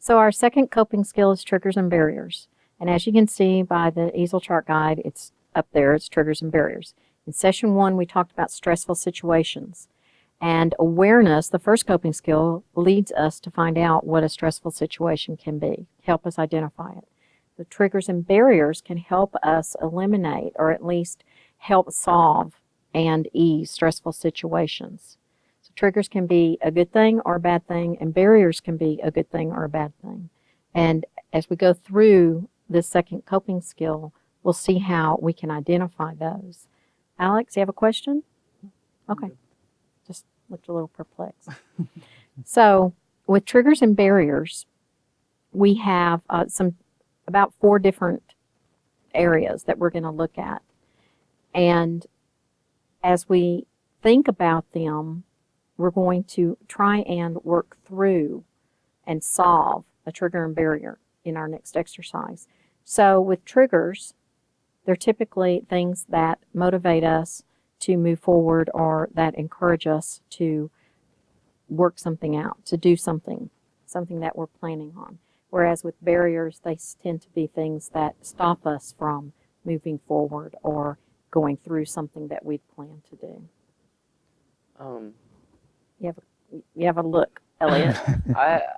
So our second coping skill is triggers and barriers. And as you can see by the easel chart guide, it's up there, it's triggers and barriers. In session 1, we talked about stressful situations. And awareness, the first coping skill, leads us to find out what a stressful situation can be, help us identify it. The triggers and barriers can help us eliminate or at least help solve and ease stressful situations. So triggers can be a good thing or a bad thing, and barriers can be a good thing or a bad thing. And as we go through this second coping skill, we'll see how we can identify those. Alex, you have a question? Okay. Just looked a little perplexed. So with triggers and barriers, we have about 4 different areas that we're going to look at. And as we think about them, we're going to try and work through and solve a trigger and barrier in our next exercise. So with triggers, they're typically things that motivate us to move forward or that encourage us to work something out, to do something that we're planning on. Whereas with barriers, they tend to be things that stop us from moving forward or going through something that we'd planned to do. You have a look, Elliot.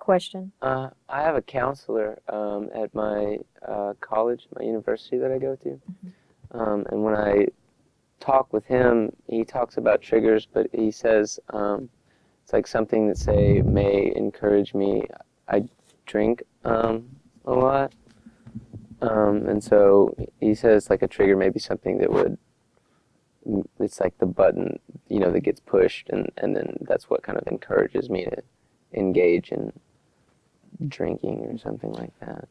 Question? I have a counselor at my college, my university that I go to. And when I talk with him, he talks about triggers, but he says it's like something that, say, may encourage me. I drink a lot. And so he says like a trigger may be something that would, it's like the button, that gets pushed, and then that's what kind of encourages me to engage in drinking or something like that.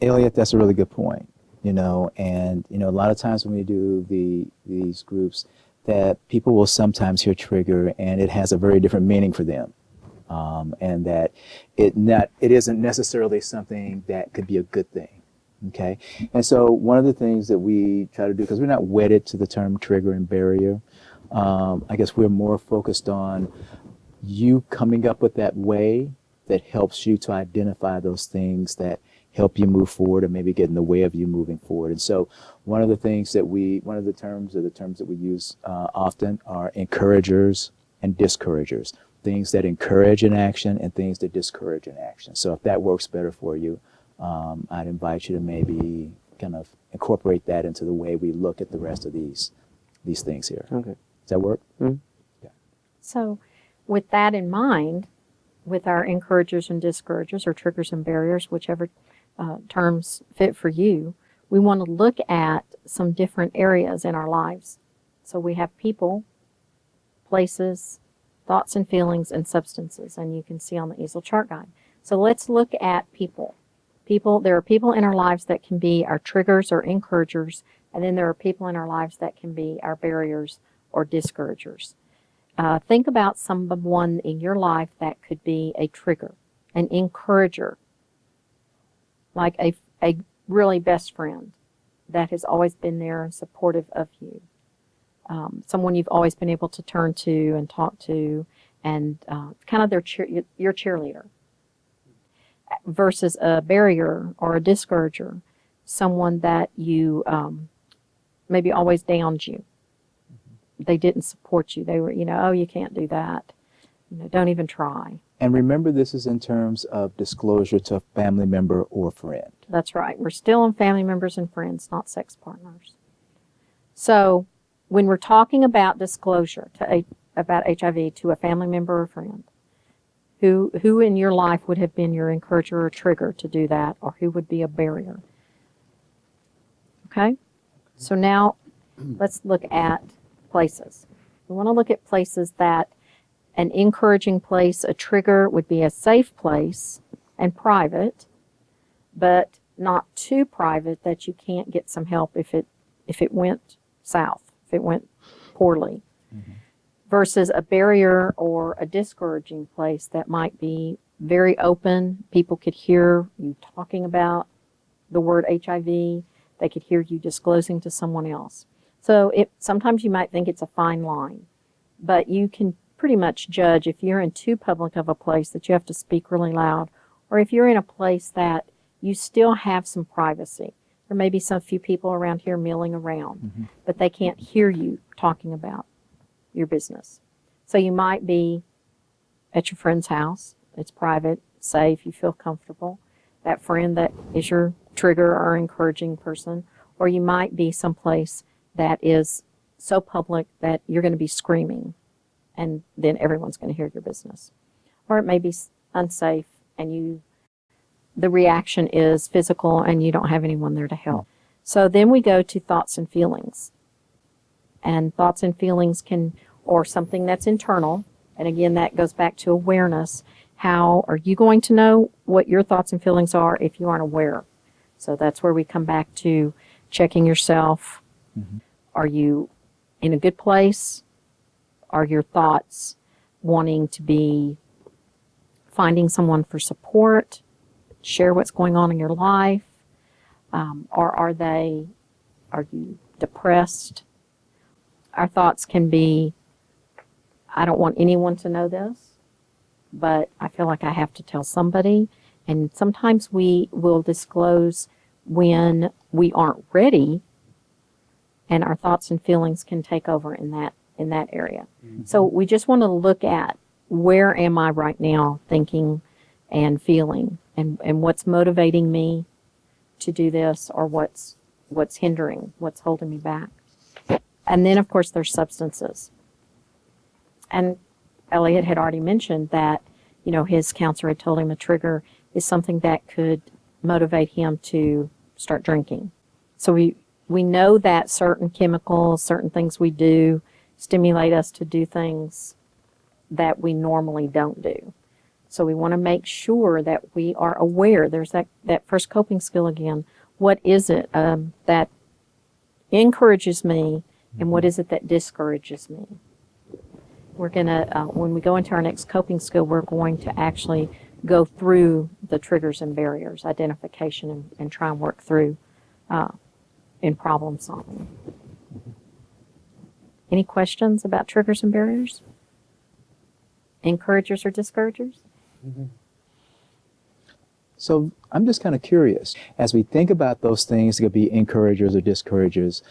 Elliot, that's a really good point. And a lot of times when we do these groups, that people will sometimes hear trigger and it has a very different meaning for them. And that it isn't necessarily something that could be a good thing. Okay. And so one of the things that we try to do, because we're not wedded to the term trigger and barrier, I guess we're more focused on you coming up with that way that helps you to identify those things that help you move forward or maybe get in the way of you moving forward. And so one of the terms that we use often are encouragers and discouragers, things that encourage an action and things that discourage an action. So if that works better for you, I'd invite you to maybe kind of incorporate that into the way we look at the rest of these things here. Okay. Does that work? Mm-hmm. Yeah. So with that in mind, with our encouragers and discouragers, or triggers and barriers, whichever terms fit for you, we want to look at some different areas in our lives. So we have people, places, thoughts and feelings, and substances, and you can see on the easel chart guide. So let's look at people. There are people in our lives that can be our triggers or encouragers, and then there are people in our lives that can be our barriers or discouragers. Think about someone in your life that could be a trigger, an encourager, like a really best friend that has always been there and supportive of you. Someone you've always been able to turn to and talk to, and kind of your cheerleader. Versus a barrier or a discourager, someone that you maybe always downed you. They didn't support you. They were, oh, you can't do that. Don't even try. And remember, this is in terms of disclosure to a family member or friend. That's right. We're still on family members and friends, not sex partners. So when we're talking about disclosure about HIV to a family member or friend, who in your life would have been your encourager or trigger to do that, or who would be a barrier? Okay? So now let's look at places. We want to look at places that an encouraging place, a trigger, would be a safe place and private, but not too private that you can't get some help if it went south, if it went poorly. Mm-hmm. Versus a barrier or a discouraging place that might be very open. People could hear you talking about the word HIV. They could hear you disclosing to someone else. So sometimes you might think it's a fine line, but you can pretty much judge if you're in too public of a place that you have to speak really loud, or if you're in a place that you still have some privacy. There may be some few people around here milling around, but they can't hear you talking about your business. So you might be at your friend's house. It's private, safe, you feel comfortable. That friend that is your trigger or encouraging person, or you might be someplace that is so public that you're going to be screaming and then everyone's going to hear your business. Or it may be unsafe and the reaction is physical and you don't have anyone there to help. So then we go to thoughts and feelings. And thoughts and feelings or something that's internal, and again, that goes back to awareness. How are you going to know what your thoughts and feelings are if you aren't aware? So that's where we come back to checking yourself. Are you in a good place? Are your thoughts wanting to be finding someone for support, share what's going on in your life? Or are you depressed? Our thoughts can be, I don't want anyone to know this, but I feel like I have to tell somebody. And sometimes we will disclose when we aren't ready, and our thoughts and feelings can take over in that area. So we just want to look at, where am I right now thinking and feeling, and what's motivating me to do this, or what's hindering, what's holding me back. And then, of course, there's substances. And Elliot had already mentioned that, his counselor had told him a trigger is something that could motivate him to start drinking. So we know that certain chemicals, certain things we do stimulate us to do things that we normally don't do. So we want to make sure that we are aware. There's that first coping skill again. What is it that encourages me, and what is it that discourages me? We're going to, when we go into our next coping skill, we're going to actually go through the triggers and barriers, identification, and try and work through in problem solving. Any questions about triggers and barriers? Encouragers or discouragers? So I'm just kind of curious, as we think about those things, it could be encouragers or discouragers,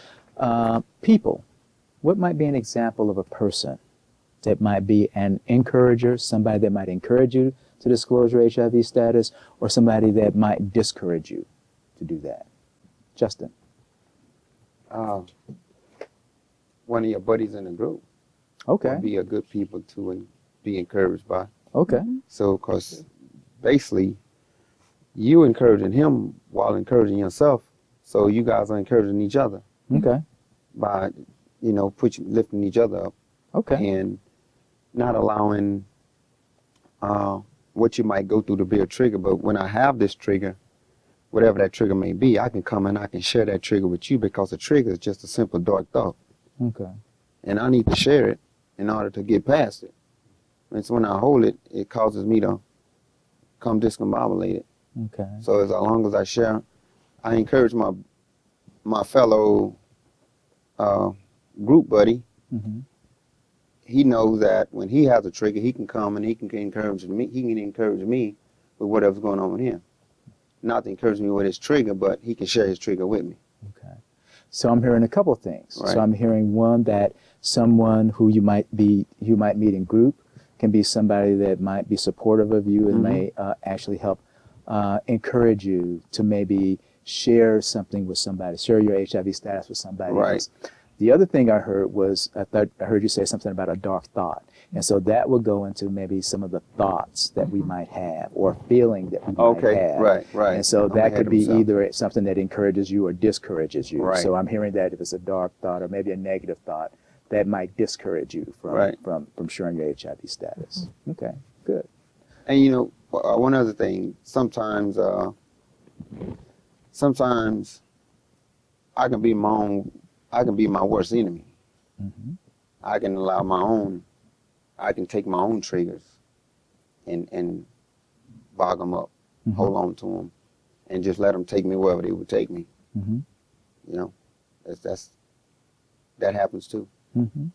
people, what might be an example of a person that might be an encourager, somebody that might encourage you to disclose your HIV status, or somebody that might discourage you to do that? Justin. One of your buddies in the group Okay. would be a good people to be encouraged by. Okay. So, because basically, you encouraging him while encouraging yourself, so you guys are encouraging each other Okay. by, lifting each other up Okay. and not allowing what you might go through to be a trigger. But when I have this trigger, whatever that trigger may be, I can come and I can share that trigger with you, because a trigger is just a simple dark thought. Okay. And I need to share it in order to get past it. And so when I hold it, it causes me to come discombobulated. Okay. So as long as I share, I encourage my fellow group buddy. Mm-hmm. He knows that when he has a trigger, he can come and he can encourage me. He can encourage me with whatever's going on with him. Not to encourage me with his trigger, but he can share his trigger with me. Okay. So I'm hearing a couple of things. Right. So I'm hearing one, that someone who you might meet in group can be somebody that might be supportive of you and may actually help encourage you to maybe share something with somebody, share your HIV status with somebody Right. else. The other thing I heard was, I heard you say something about a dark thought. And so that would go into maybe some of the thoughts that we might have, or feeling that we might have. Right. And so I'm that ahead could of be myself. either something that encourages you or discourages you. Right. So I'm hearing that if it's a dark thought or maybe a negative thought, that might discourage you from Right. from sharing your HIV status. Okay, good. And one other thing, sometimes I can be my worst enemy. Mm-hmm. I can take my own triggers and bog them up, Mm-hmm. hold on to them, and just let them take me wherever they would take me. Mm-hmm. That happens too. Mm-hmm.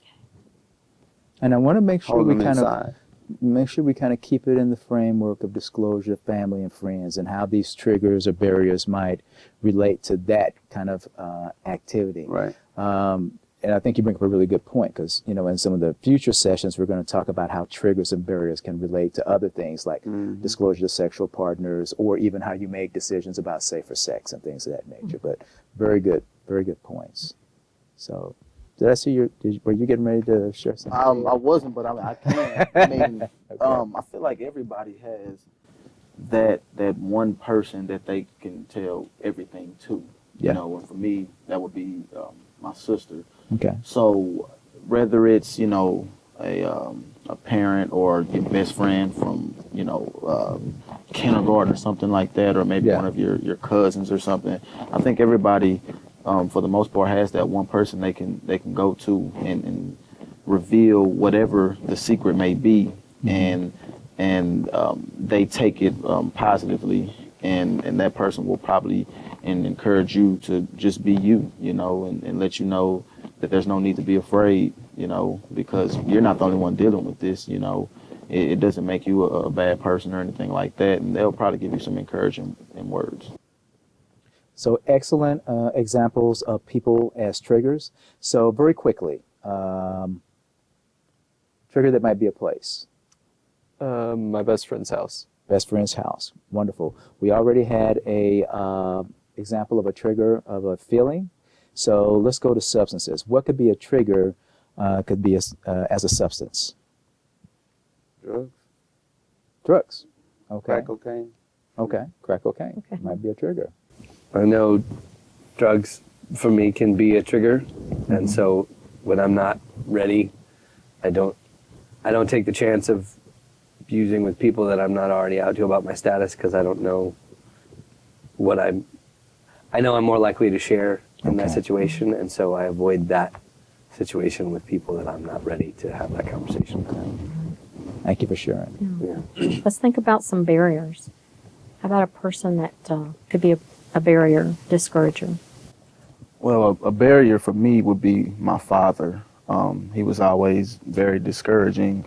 And I want to make sure Hold we them kind of inside. make sure we kind of keep it in the framework of disclosure to family and friends and how these triggers or barriers might relate to that kind of activity. Right. And I think you bring up a really good point because, in some of the future sessions, we're going to talk about how triggers and barriers can relate to other things like disclosure to sexual partners or even how you make decisions about safer sex and things of that nature. But very good points. So, did I see were you getting ready to share something? I wasn't, but I can. I mean, I feel like everybody has that one person that they can tell everything to. Yeah. And for me, that would be my sister. Okay. So whether it's a parent or your best friend from kindergarten or something like that, or maybe one of your cousins or something, I think everybody for the most part has that one person they can go to and reveal whatever the secret may be, and they take it positively, and that person will probably encourage you to just be you, and let you know that there's no need to be afraid, because you're not the only one dealing with this, it doesn't make you a bad person or anything like that, and they'll probably give you some encouraging words. So excellent examples of people as triggers. So very quickly, trigger that might be a place. My best friend's house. Best friend's house. Wonderful. We already had a example of a trigger of a feeling. So let's go to substances. What could be a trigger? Could be as a substance. Drugs. Drugs. Okay. Crack cocaine. Okay. Crack cocaine might be a trigger. I know drugs for me can be a trigger, and so when I'm not ready, I don't take the chance of using with people that I'm not already out to about my status because I don't know what I know I'm more likely to share in that situation, and so I avoid that situation with people that I'm not ready to have that conversation with. Thank you for sharing. Yeah. Let's think about some barriers. How about a person that could be a barrier, discourager? Well, a barrier for me would be my father. He was always very discouraging.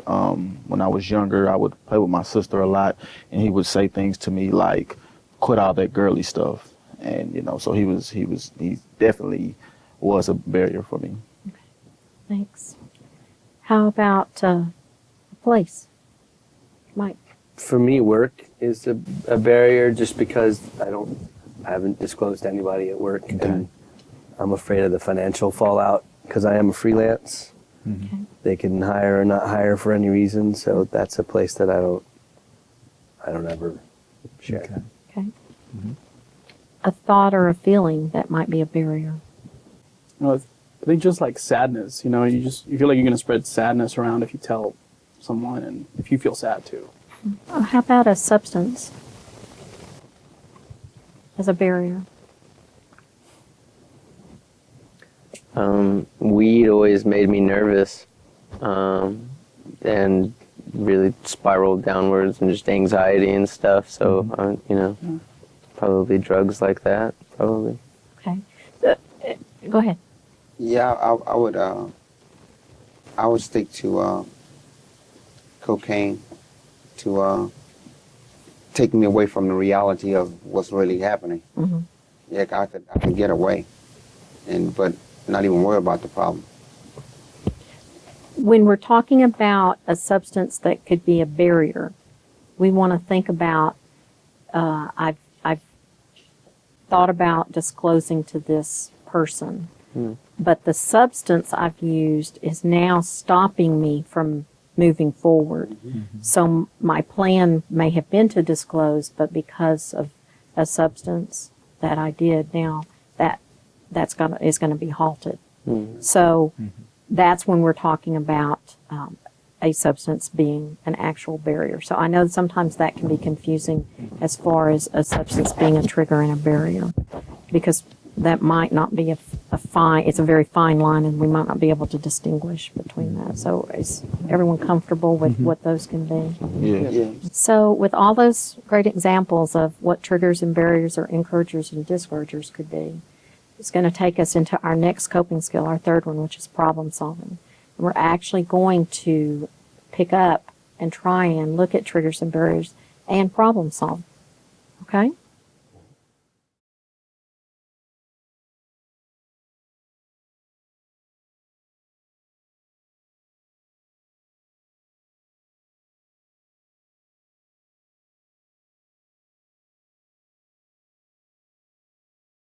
When I was younger, I would play with my sister a lot, and he would say things to me like, "Quit all that girly stuff." And so he definitely was a barrier for me. Okay. Thanks. How about a place? Mike? For me, work is a barrier just because I haven't disclosed to anybody at work, and I'm afraid of the financial fallout because I am a freelance. Okay. They can hire or not hire for any reason, so that's a place that I don't ever share. Okay. Okay. A thought or a feeling that might be a barrier. I think just like sadness, you feel like you're going to spread sadness around if you tell someone and if you feel sad too. How about a substance as a barrier? Weed always made me nervous, and really spiraled downwards and just anxiety and stuff. So, probably drugs like that, probably. Okay. Go ahead. Yeah, I would stick to cocaine to take me away from the reality of what's really happening. Mm-hmm. Yeah, I could get away, but not even worry about the problem. When we're talking about a substance that could be a barrier, we want to think about, I've thought about disclosing to this person, but the substance I've used is now stopping me from moving forward. So my plan may have been to disclose, but because of a substance that I did now, is going to be halted. So that's when we're talking about a substance being an actual barrier. So I know sometimes that can be confusing as far as a substance being a trigger and a barrier, because that might not be it's a very fine line, and we might not be able to distinguish between that. So is everyone comfortable with what those can be? Yeah. So with all those great examples of what triggers and barriers or encouragers and discouragers could be, it's going to take us into our next coping skill, our third one, which is problem solving. And we're actually going to pick up and try and look at triggers and barriers and problem solve. Okay?